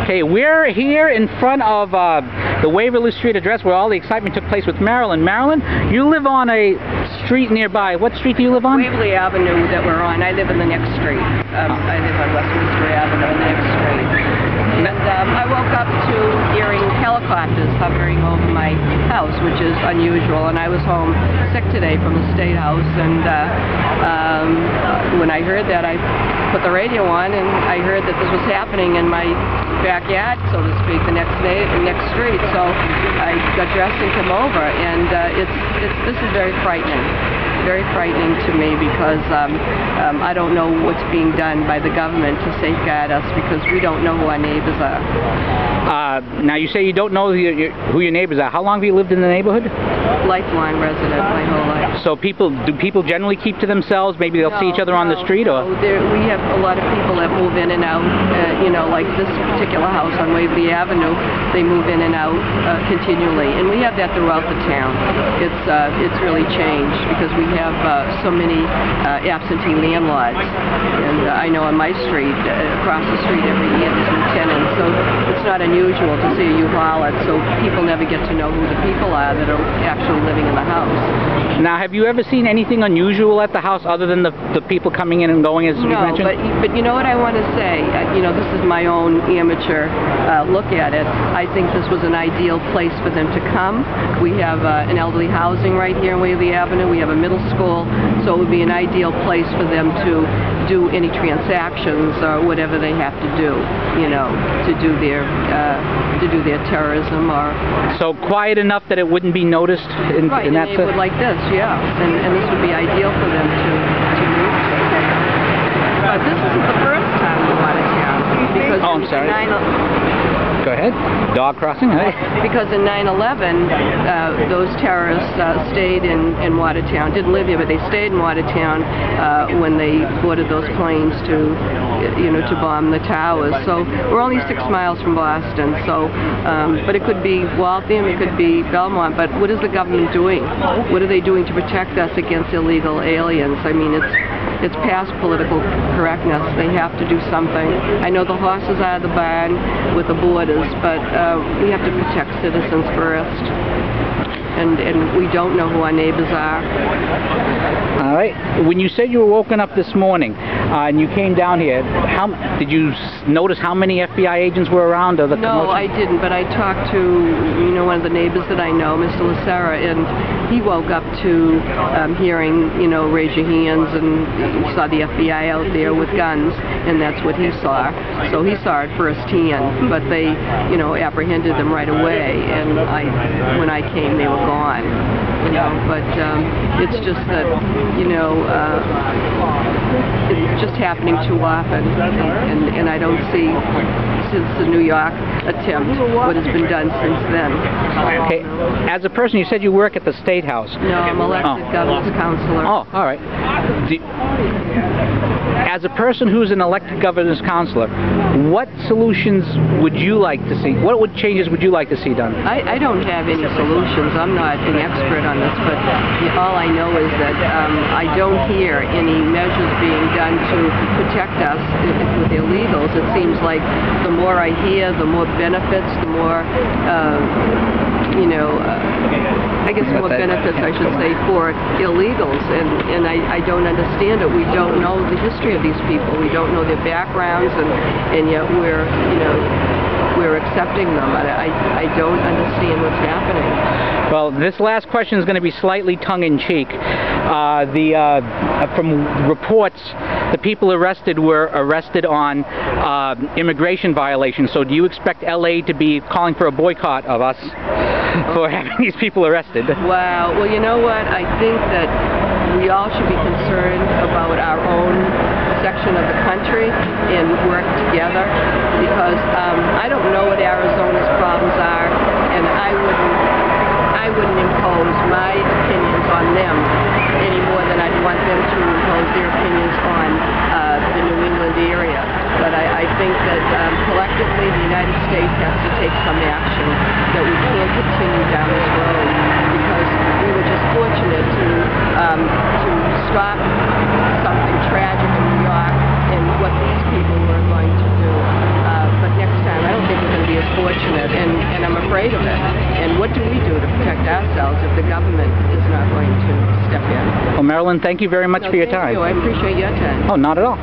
Okay, we're here in front of the Waverly Street address where all the excitement took place with Marilyn. Marilyn, you live on a street nearby. What street do you live on? Waverly Avenue that we're on. I live in the next street. I live on Westminster Avenue in the next street. And I woke up to hearing helicopters hovering over my house, which is unusual. And I was home sick today from the State House. And when I heard that, I put the radio on, and I heard that this was happening in my backyard, so to speak, the next street. So I got dressed and came over, and this is very frightening. Very frightening to me because I don't know what's being done by the government to safeguard us because we don't know who our neighbors are. Now you say you don't know who your neighbors are. How long have you lived in the neighborhood? Lifelong resident my whole life. So do people generally keep to themselves? Maybe they'll see each other on the street, or? We have a lot of people that move in and out. You know, like this particular house on Waverly Avenue, they move in and out continually, and we have that throughout the town. It's really changed because we have so many absentee landlords, and I know on my street, across the street every year there's new tenants, so it's not unusual to see a U-Haul, so people never get to know who the people are that are actually living in the house. Now, have you ever seen anything unusual at the house other than the people coming in and going, as you mentioned? No, but you know what I want to say? You know, this is my own amateur look at it. I think this was an ideal place for them to come. We have an elderly housing right here on Waverly Avenue. We have a middle school, so it would be an ideal place for them to do any transactions or whatever they have to do, you know, to do their terrorism or. So quiet enough that it wouldn't be noticed in that sense? Right, would like this, yeah, and this would be ideal for them to move to. But this isn't the first time we want to town because I'm sorry. Go ahead. Dog crossing, right? Because in 9/11, those terrorists stayed in Watertown. Didn't live here, but they stayed in Watertown when they boarded those planes to bomb the towers. So we're only 6 miles from Boston. So, but it could be Waltham, it could be Belmont. But what is the government doing? What are they doing to protect us against illegal aliens? I mean, it's past political correctness. They have to do something. I know the horses are the barn with the borders, but we have to protect citizens first. And we don't know who our neighbors are. All right. When you said you were woken up this morning and you came down here, did you notice how many FBI agents were around? Or the No, I didn't, but I talked to one of the neighbors that I know, Mr. Lucera, and he woke up to hearing, raise your hands, and he saw the FBI out there with guns, and that's what he saw. So he saw it firsthand, but they, apprehended them right away, and when I came, they were gone, but it's just that, it's just happening too often, and I don't see, since the New York attempt, what has been done since then. Okay, as a person, you said you work at the State House. No, I'm elected governor's counselor. Oh, all right. As a person who's an elected governor's counselor, what solutions would you like to see? What changes would you like to see done? I don't have any solutions. I'm not an expert on this, but all I know is that I don't hear any measures being done to protect us with illegals. It seems like the more I hear, the more benefits, the more, I guess more benefits, I should say, for illegals, and I don't understand it. We don't know the history of these people. We don't know their backgrounds, and yet we're accepting them. I don't understand what's happening. Well, this last question is going to be slightly tongue-in-cheek. From reports, the people arrested were arrested on immigration violations. So do you expect LA to be calling for a boycott of us for having these people arrested? Wow. Well, you know what? I think that we all should be concerned about our own section of the country and work together, because I don't know what Arizona's problems are, and I wouldn't impose my opinions on them any more than I'd want them to impose their opinions on the New England area. But I think that collectively the United States has to take some action, that we can't continue down this road, because we were just fortunate to stop something tragic in New York and what these people were going to do. But next time, I don't think unfortunate, and I'm afraid of it. And what do we do to protect ourselves if the government is not going to step in? Well, Marilyn, thank you very much for your time. Thank you. I appreciate your time. Oh, not at all.